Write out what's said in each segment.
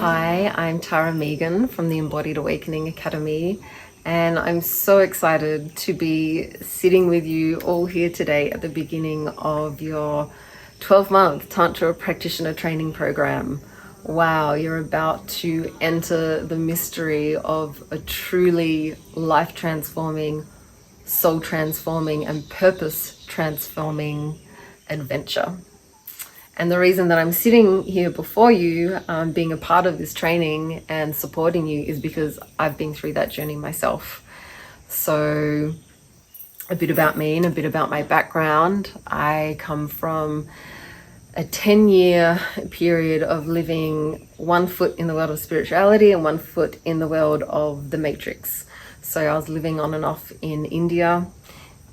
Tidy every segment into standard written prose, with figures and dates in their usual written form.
Hi, I'm Tara Meegan from the Embodied Awakening Academy, and I'm so excited to be sitting with you all here today at the beginning of your 12-month Tantra practitioner training program. Wow, you're about to enter the mystery of a truly life-transforming, soul-transforming, and purpose-transforming adventure. And the reason that I'm sitting here before you, being a part of this training and supporting you, is because I've been through that journey myself. So a bit about me and a bit about my background. I come from a 10-year period of living one foot in the world of spirituality and one foot in the world of the matrix. So I was living on and off in India,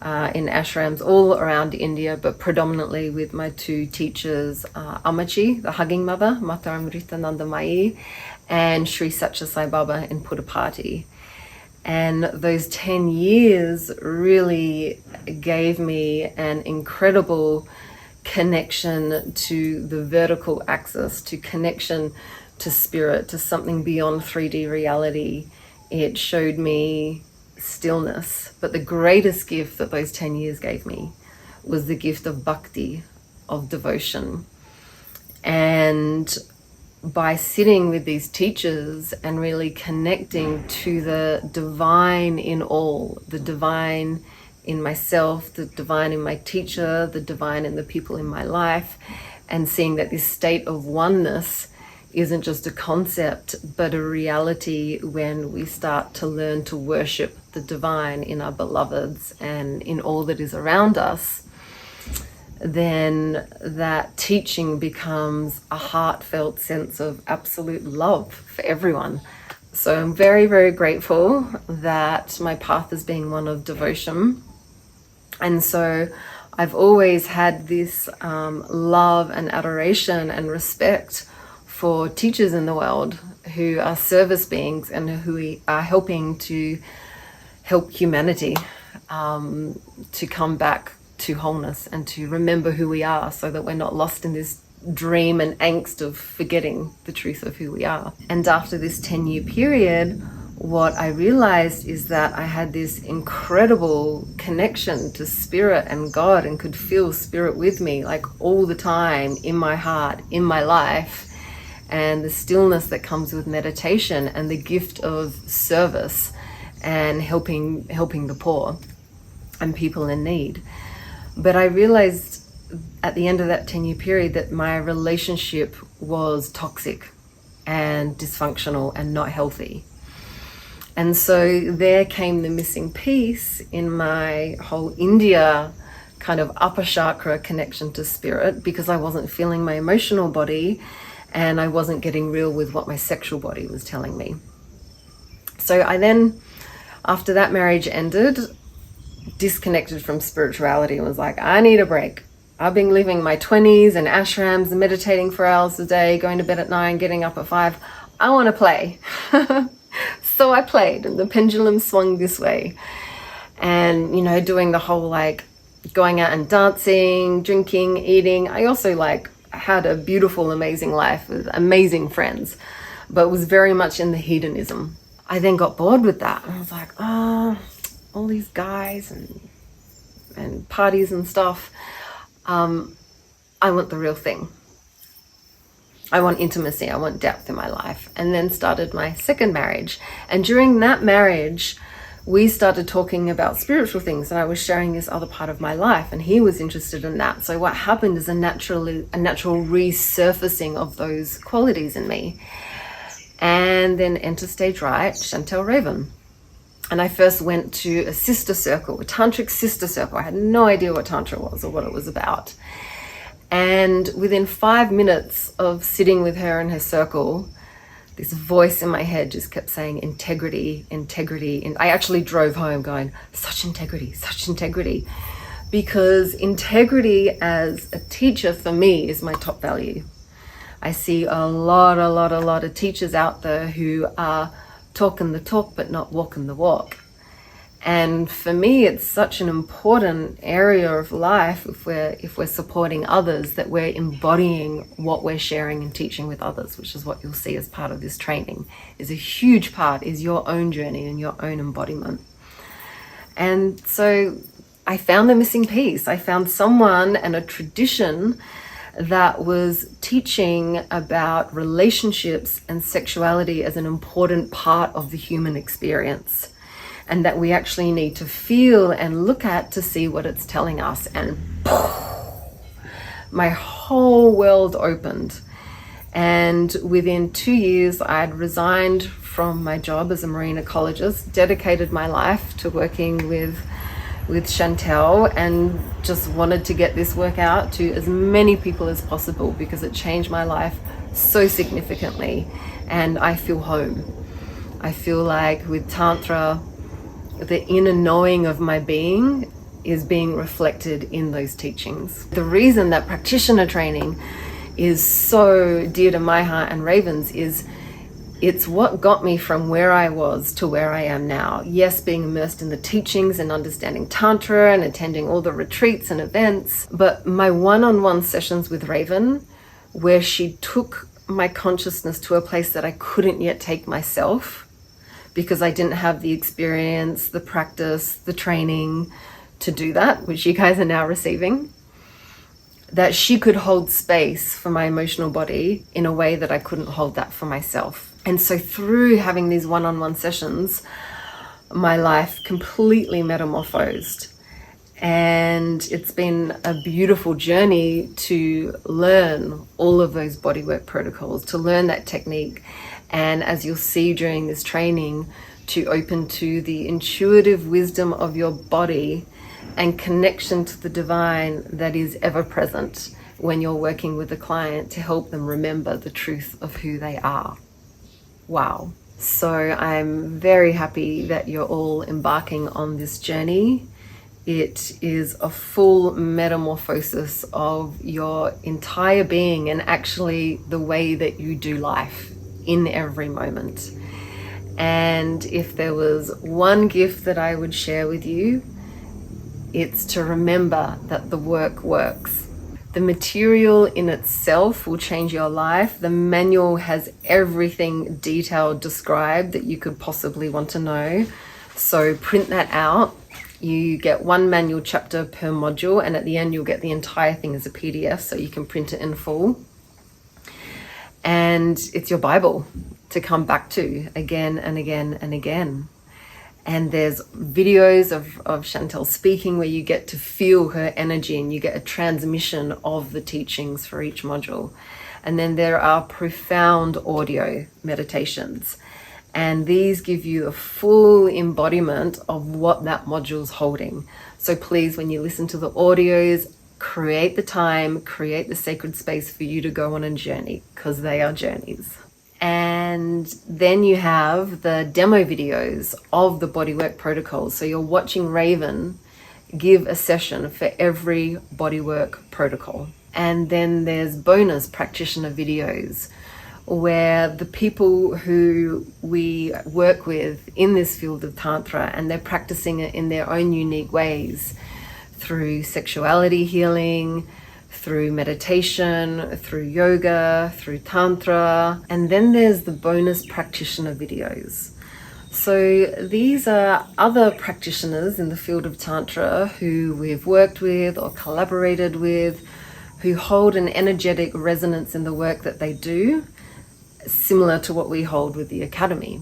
in ashrams all around India, but predominantly with my two teachers, Amachi, the hugging mother, Mata Amritananda Mai, and Sri Satya Sai Baba in Puttapati. And those 10 years really gave me an incredible connection to the vertical axis, to connection to spirit, to something beyond 3D reality. It showed me stillness, but the greatest gift that those 10 years gave me was the gift of bhakti, of devotion. And by sitting with these teachers and really connecting to the divine in all, the divine in myself, the divine in my teacher, the divine in the people in my life, and seeing that this state of oneness isn't just a concept, but a reality when we start to learn to worship the divine in our beloveds and in all that is around us, then that teaching becomes a heartfelt sense of absolute love for everyone. So I'm very, very grateful that my path is being one of devotion. And so I've always had this love and adoration and respect for teachers in the world who are service beings and who are helping to help humanity to come back to wholeness and to remember who we are, so that we're not lost in this dream and angst of forgetting the truth of who we are. And after this 10-year period, what I realized is that I had this incredible connection to spirit and God, and could feel spirit with me like all the time, in my heart, in my life. And the stillness that comes with meditation, and the gift of service and helping the poor and people in need. But I realized at the end of that 10-year period that my relationship was toxic and dysfunctional and not healthy. And so there came the missing piece in my whole India kind of upper chakra connection to spirit, because I wasn't feeling my emotional body, and I wasn't getting real with what my sexual body was telling me. So I then, after that marriage ended, disconnected from spirituality and was like, I need a break. I've been living my 20s in ashrams and meditating for hours a day, going to bed at 9, getting up at 5. I want to play. So I played, and the pendulum swung this way. And, doing the whole going out and dancing, drinking, eating. I also had a beautiful, amazing life with amazing friends, but was very much in the hedonism. I then got bored with that. I was like, all these guys and parties and stuff. I want the real thing. I want intimacy. I want depth in my life. And then started my second marriage. And during that marriage, we started talking about spiritual things, and I was sharing this other part of my life, and he was interested in that. So what happened is a natural resurfacing of those qualities in me. And then enter stage right, Chantel Raven. And I first went to a sister circle, a tantric sister circle. I had no idea what Tantra was or what it was about. And within 5 minutes of sitting with her in her circle, this voice in my head just kept saying integrity, integrity. And I actually drove home going, such integrity. Because integrity as a teacher for me is my top value. I see a lot of teachers out there who are talking the talk but not walking the walk. And for me, it's such an important area of life if we're supporting others, that we're embodying what we're sharing and teaching with others, which is what you'll see as part of this training. Is a huge part is your own journey and your own embodiment. And so I found the missing piece. I found someone and a tradition that was teaching about relationships and sexuality as an important part of the human experience, and that we actually need to feel and look at to see what it's telling us. And my whole world opened. And within 2 years, I'd resigned from my job as a marine ecologist, dedicated my life to working with Chantel, and just wanted to get this work out to as many people as possible, because it changed my life so significantly. And I feel home. I feel like with Tantra, the inner knowing of my being is being reflected in those teachings. The reason that practitioner training is so dear to my heart and Raven's is it's what got me from where I was to where I am now. Yes, being immersed in the teachings and understanding Tantra and attending all the retreats and events, but my one-on-one sessions with Raven, where she took my consciousness to a place that I couldn't yet take myself, because I didn't have the experience, the practice, the training to do that, which you guys are now receiving, that she could hold space for my emotional body in a way that I couldn't hold that for myself. And so through having these one-on-one sessions, my life completely metamorphosed. And it's been a beautiful journey to learn all of those bodywork protocols, to learn that technique. And as you'll see during this training, to open to the intuitive wisdom of your body and connection to the divine that is ever present when you're working with a client, to help them remember the truth of who they are. Wow. So I'm very happy that you're all embarking on this journey. It is a full metamorphosis of your entire being, and actually the way that you do life in every moment. And if there was one gift that I would share with you, it's to remember that the work works. The material in itself will change your life. The manual has everything detailed described that you could possibly want to know. So print that out. You get one manual chapter per module, and at the end you'll get the entire thing as a PDF, so you can print it in full. And it's your Bible to come back to again and again and again. And there's videos of Chantel speaking where you get to feel her energy, and you get a transmission of the teachings for each module. And then there are profound audio meditations, and these give you a full embodiment of what that module's holding. So please, when you listen to the audios, create the time, create the sacred space for you to go on a journey, because they are journeys. And then you have the demo videos of the bodywork protocols. So you're watching Raven give a session for every bodywork protocol. And then there's bonus practitioner videos where the people who we work with in this field of Tantra, and they're practicing it in their own unique ways, through sexuality healing, through meditation, through yoga, through Tantra. And then there's the bonus practitioner videos. So these are other practitioners in the field of Tantra who we've worked with or collaborated with, who hold an energetic resonance in the work that they do, similar to what we hold with the Academy.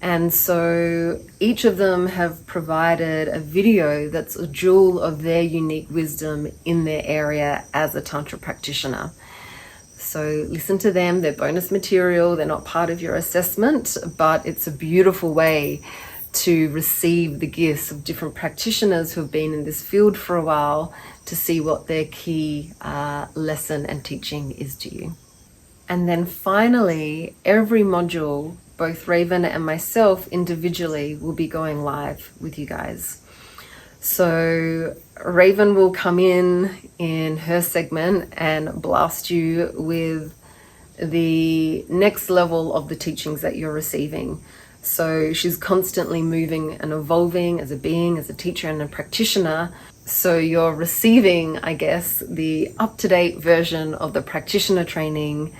And so each of them have provided a video that's a jewel of their unique wisdom in their area as a Tantra practitioner. So listen to them, they're bonus material, they're not part of your assessment, but it's a beautiful way to receive the gifts of different practitioners who have been in this field for a while, to see what their key lesson and teaching is to you. And then finally, every module, both Raven and myself individually, will be going live with you guys. So Raven will come in her segment and blast you with the next level of the teachings that you're receiving. So she's constantly moving and evolving as a being, as a teacher and a practitioner. So you're receiving, I guess, the up-to-date version of the practitioner training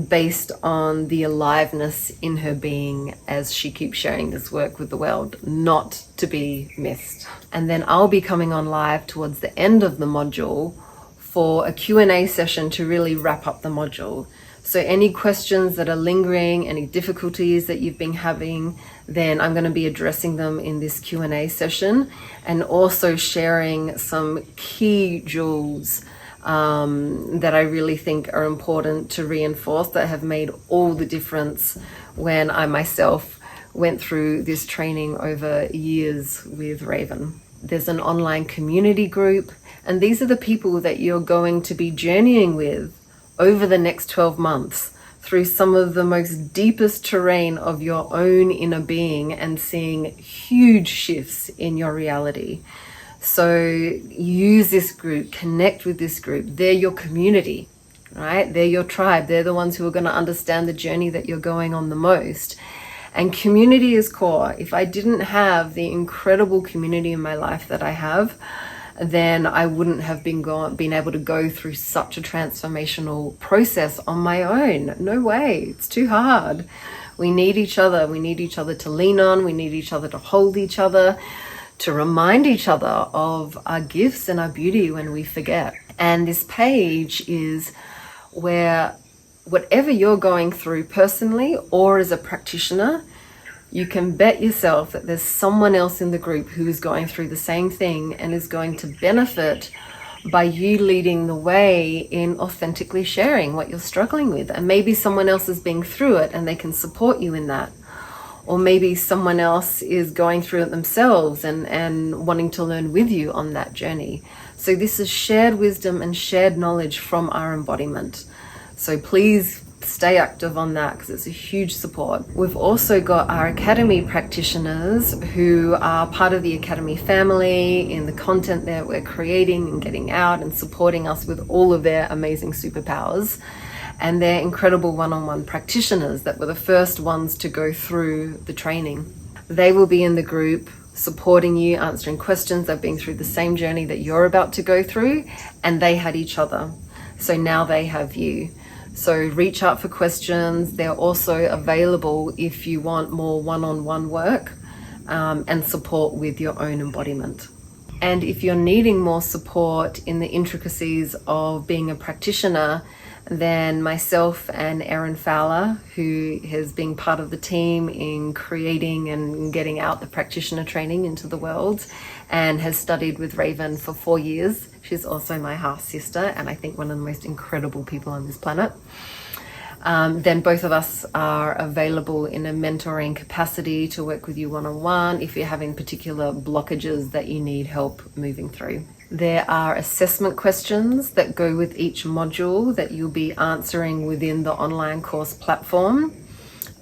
based on the aliveness in her being as she keeps sharing this work with the world, not to be missed. And then I'll be coming on live towards the end of the module for a Q&A session to really wrap up the module. So any questions that are lingering, any difficulties that you've been having, then I'm going to be addressing them in this Q&A session, and also sharing some key jewels that I really think are important to reinforce, that have made all the difference when I myself went through this training over years with Raven. There's an online community group, and these are the people that you're going to be journeying with over the next 12 months through some of the most deepest terrain of your own inner being and seeing huge shifts in your reality. So use this group, connect with this group. They're your community, right? They're your tribe. They're the ones who are going to understand the journey that you're going on the most. And community is core. If I didn't have the incredible community in my life that I have, then I wouldn't have been able to go through such a transformational process on my own. No way, it's too hard. We need each other. We need each other to lean on. We need each other to hold each other, to remind each other of our gifts and our beauty when we forget. And this page is where whatever you're going through personally or as a practitioner, you can bet yourself that there's someone else in the group who is going through the same thing and is going to benefit by you leading the way in authentically sharing what you're struggling with. And maybe someone else is being through it and they can support you in that. Or maybe someone else is going through it themselves and wanting to learn with you on that journey. So this is shared wisdom and shared knowledge from our embodiment. So please stay active on that, because it's a huge support. We've also got our Academy practitioners who are part of the Academy family in the content that we're creating and getting out, and supporting us with all of their amazing superpowers. And they're incredible one-on-one practitioners that were the first ones to go through the training. They will be in the group supporting you, answering questions. They've been through the same journey that you're about to go through, and they had each other. So now they have you. So reach out for questions. They're also available if you want more one-on-one work and support with your own embodiment. And if you're needing more support in the intricacies of being a practitioner, then myself and Erin Fowler, who has been part of the team in creating and getting out the practitioner training into the world and has studied with Raven for 4 years. She's also my half sister and I think one of the most incredible people on this planet. Then both of us are available in a mentoring capacity to work with you one-on-one if you're having particular blockages that you need help moving through. There are assessment questions that go with each module that you'll be answering within the online course platform.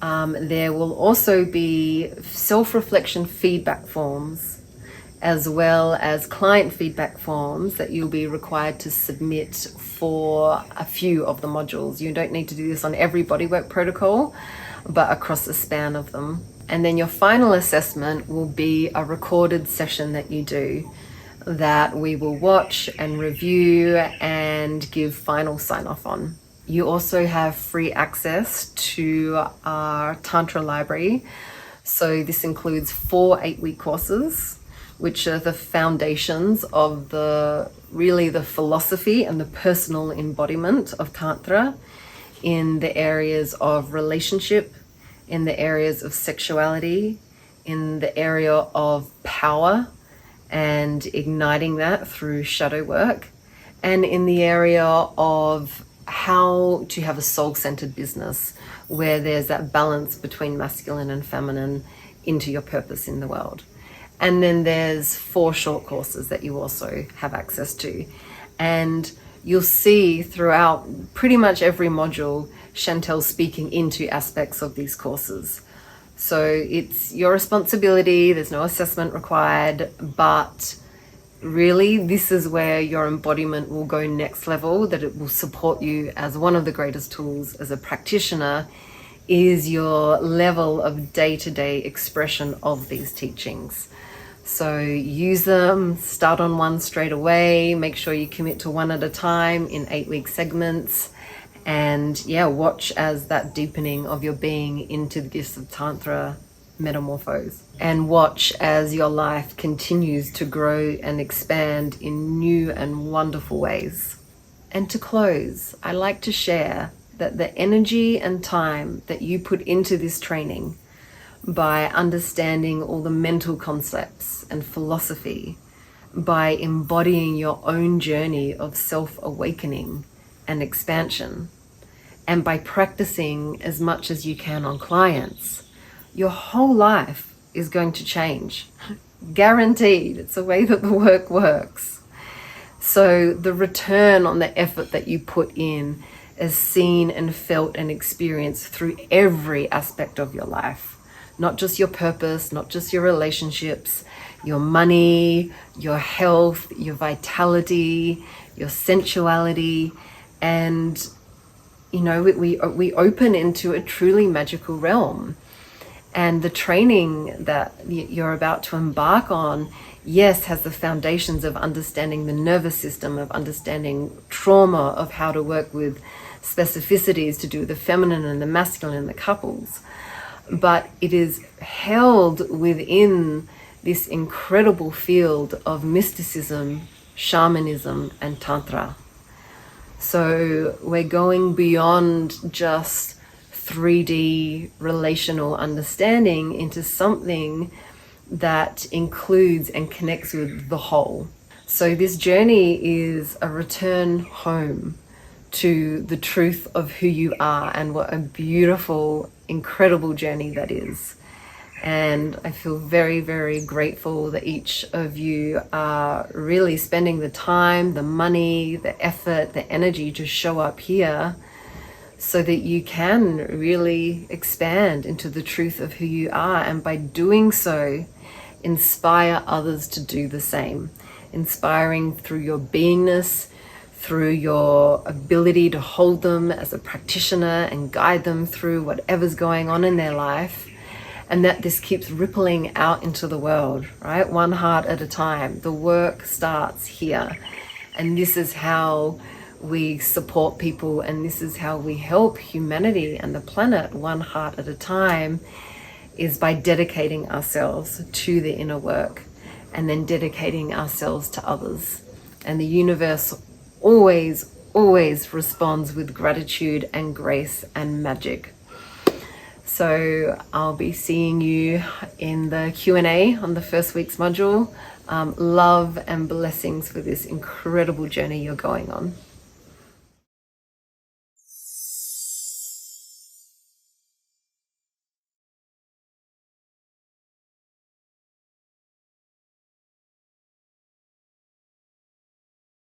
There will also be self-reflection feedback forms, as well as client feedback forms that you'll be required to submit for a few of the modules. You don't need to do this on every bodywork protocol, but across the span of them. And then your final assessment will be a recorded session that you do, that we will watch and review and give final sign-off on. You also have free access to our Tantra library. So this includes 4 8-week courses, which are the foundations of the philosophy and the personal embodiment of Tantra in the areas of relationship, in the areas of sexuality, in the area of power, and igniting that through shadow work, and in the area of how to have a soul-centered business where there's that balance between masculine and feminine into your purpose in the world. And then there's 4 short courses that you also have access to. And you'll see throughout pretty much every module, Chantel speaking into aspects of these courses. So it's your responsibility, there's no assessment required, but really this is where your embodiment will go next level, that it will support you as one of the greatest tools as a practitioner is your level of day-to-day expression of these teachings. So use them, start on one straight away, make sure you commit to one at a time in 8-week segments, and watch as that deepening of your being into the gifts of Tantra metamorphose, and watch as your life continues to grow and expand in new and wonderful ways. And to close, I like to share that the energy and time that you put into this training by understanding all the mental concepts and philosophy, by embodying your own journey of self-awakening and expansion, and by practicing as much as you can on clients, your whole life is going to change. Guaranteed. It's the way that the work works. So the return on the effort that you put in is seen and felt and experienced through every aspect of your life. Not just your purpose, not just your relationships, your money, your health, your vitality, your sensuality, and we open into a truly magical realm. And the training that you're about to embark on, yes, has the foundations of understanding the nervous system, of understanding trauma, of how to work with specificities to do with the feminine and the masculine and the couples. But it is held within this incredible field of mysticism, shamanism, and Tantra. So we're going beyond just 3D relational understanding into something that includes and connects with the whole. So this journey is a return home to the truth of who you are, and what a beautiful, incredible journey that is. And I feel very, very grateful that each of you are really spending the time, the money, the effort, the energy to show up here so that you can really expand into the truth of who you are, and by doing so, inspire others to do the same. Inspiring through your beingness, through your ability to hold them as a practitioner and guide them through whatever's going on in their life, and that this keeps rippling out into the world, right? One heart at a time. The work starts here, and this is how we support people, and this is how we help humanity and the planet one heart at a time, is by dedicating ourselves to the inner work and then dedicating ourselves to others. And the universe always responds with gratitude and grace and magic. So I'll be seeing you in the Q&A on the first week's module. Love and blessings for this incredible journey you're going on.